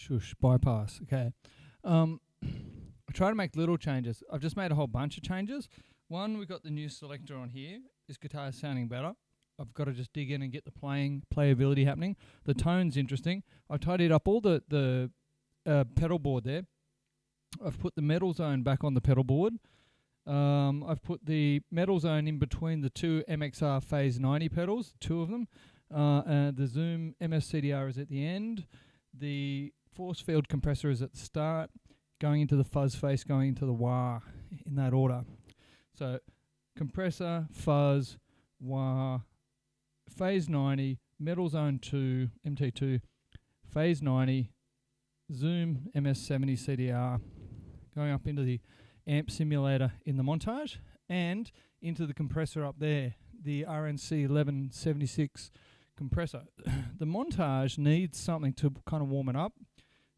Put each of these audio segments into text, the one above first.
Shush, bypass. Okay. I try to make little changes. I've just made a whole bunch of changes. One, we've got the new selector on here. This guitar is sounding better. I've got to just dig in and get the playability happening. The tone's interesting. I tidied up all the pedal board there. I've put the metal zone back on the pedal board. I've put the metal zone in between the two MXR Phase 90 pedals, two of them. The Zoom MS-CDR is at the end. The force field compressor is at the start, going into the fuzz face, going into the wah, in that order. So compressor, fuzz, wah, Phase 90, metal zone 2, MT2, Phase 90, Zoom MS-70 CDR, going up into the amp simulator in the montage, and into the compressor up there, the RNC 1176 compressor. The montage needs something to kind of warm it up.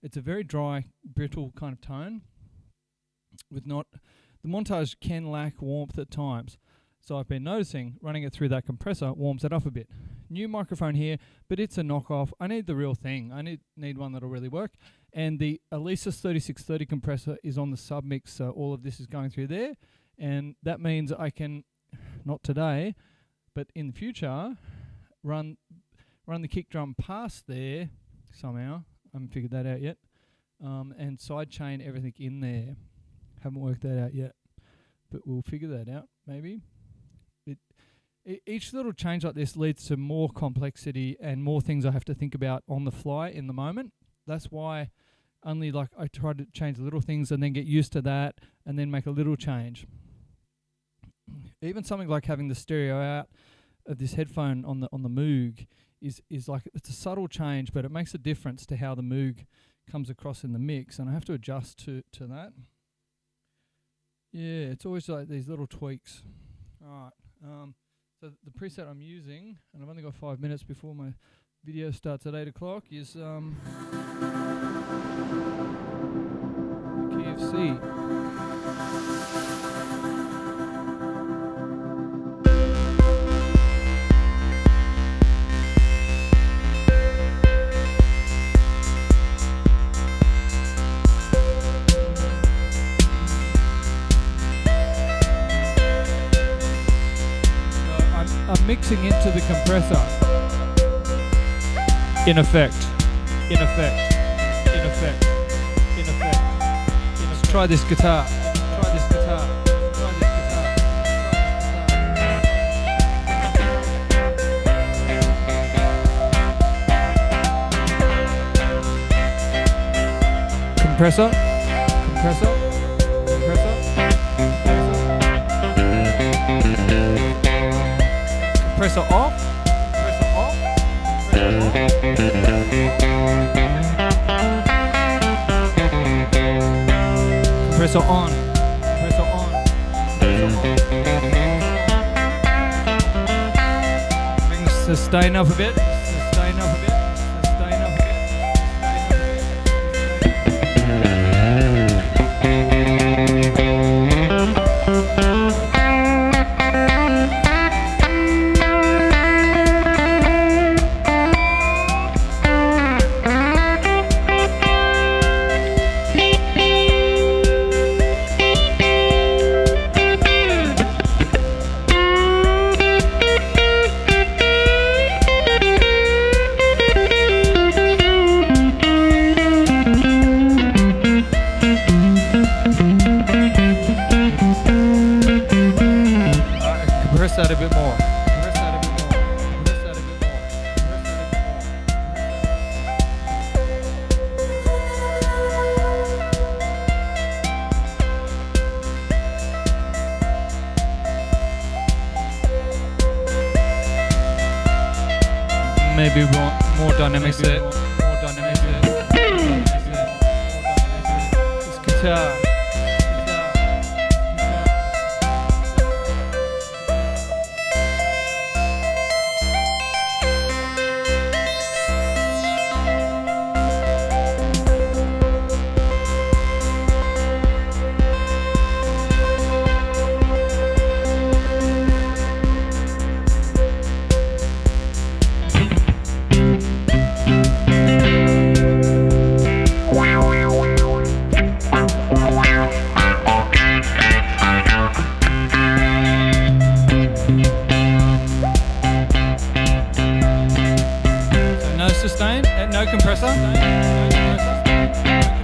It's a very dry, brittle kind of tone. The montage can lack warmth at times. So I've been noticing running it through that compressor warms it up a bit. New microphone here, but it's a knockoff. I need the real thing. I need one that'll really work. And the Alesis 3630 compressor is on the submix, so all of this is going through there. And that means I can, not today, but in the future, run the kick drum past there somehow. I haven't figured that out yet. And sidechain everything in there. Haven't worked that out yet, but we'll figure that out maybe. Each little change like this leads to more complexity and more things I have to think about on the fly in the moment. That's why only I try to change little things and then get used to that and then make a little change. Even something like having the stereo out of this headphone on the Moog is like, it's a subtle change, but it makes a difference to how the Moog comes across in the mix, and I have to adjust to that. Yeah, it's always like these little tweaks. All right. So the preset I'm using, and I've only got 5 minutes before my video starts at 8 o'clock, is key of C. I'm mixing into the compressor. In effect. Let's try this guitar. Compressor. Compressor off. Compressor on. Bring the sustain up a bit. That a bit more. Maybe more dynamics there. This guitar.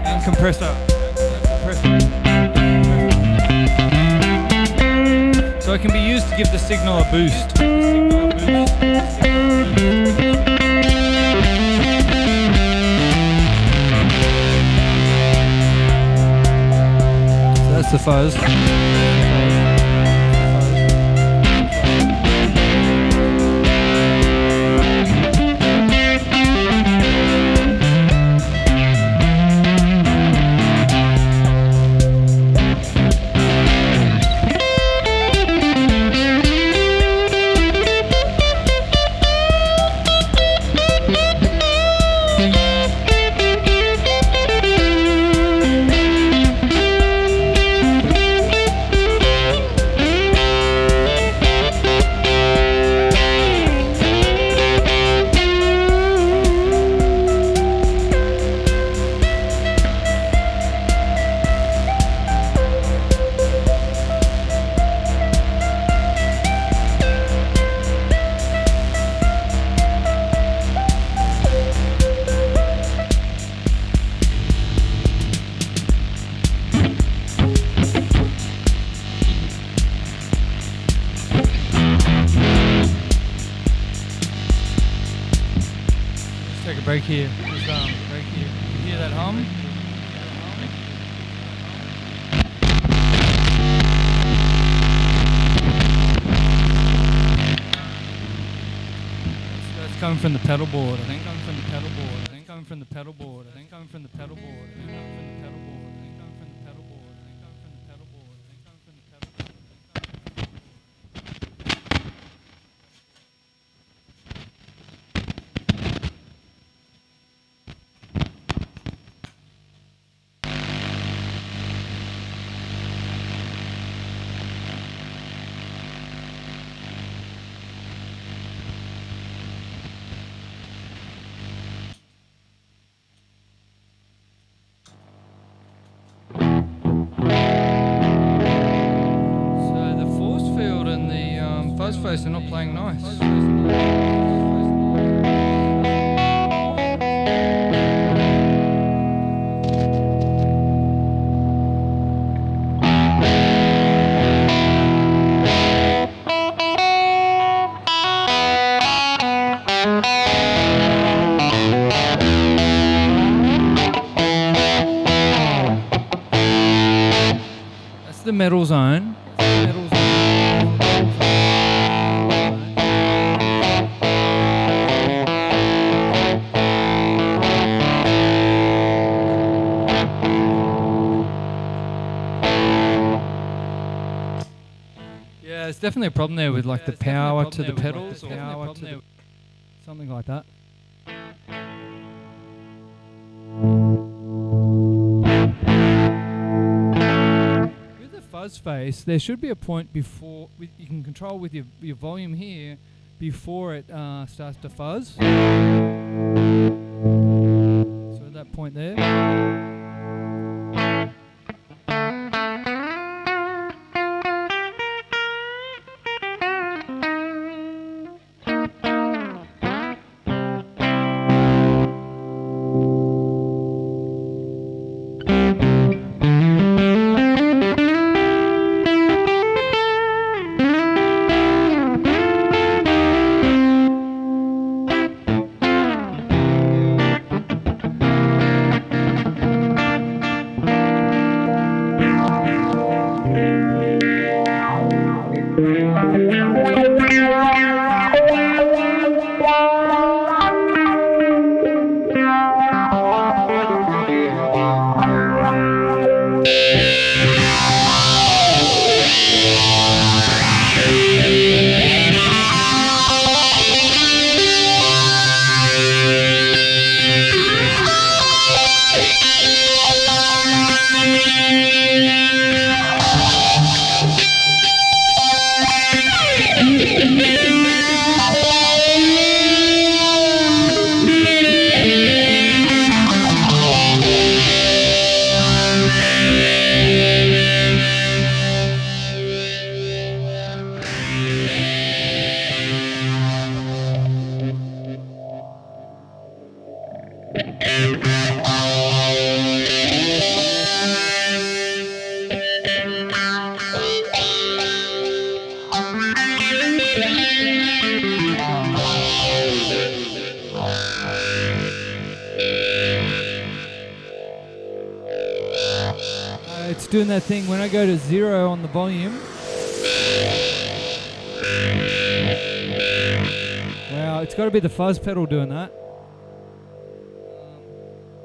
And compressor. So it can be used to give the signal a boost. So that's the fuzz. Take a break here. Just break here. You hear that hum? That's coming from the pedal board. I think coming from the pedal board. I think coming from the pedal board. I think coming from the pedal board. I think coming from the pedal board. I think coming from the pedal board. I think coming from the pedal board. I think coming from the pedal board. Fuzz face are not playing nice. That's the metal zone. Yeah, it's definitely a problem there with like the power to the pedals, or something like that. With the fuzz face, there should be a point before you can control with your volume here before it starts to fuzz. So at that point there. It's doing that thing when I go to 0 on the volume. Wow, it's got to be the fuzz pedal doing that.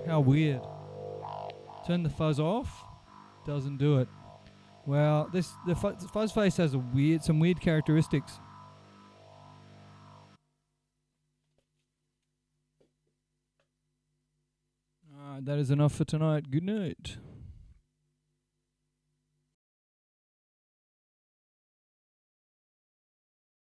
How weird. Turn the fuzz off. Doesn't do it. Well, the fuzz face has some weird characteristics. Alright, that is enough for tonight. Good night.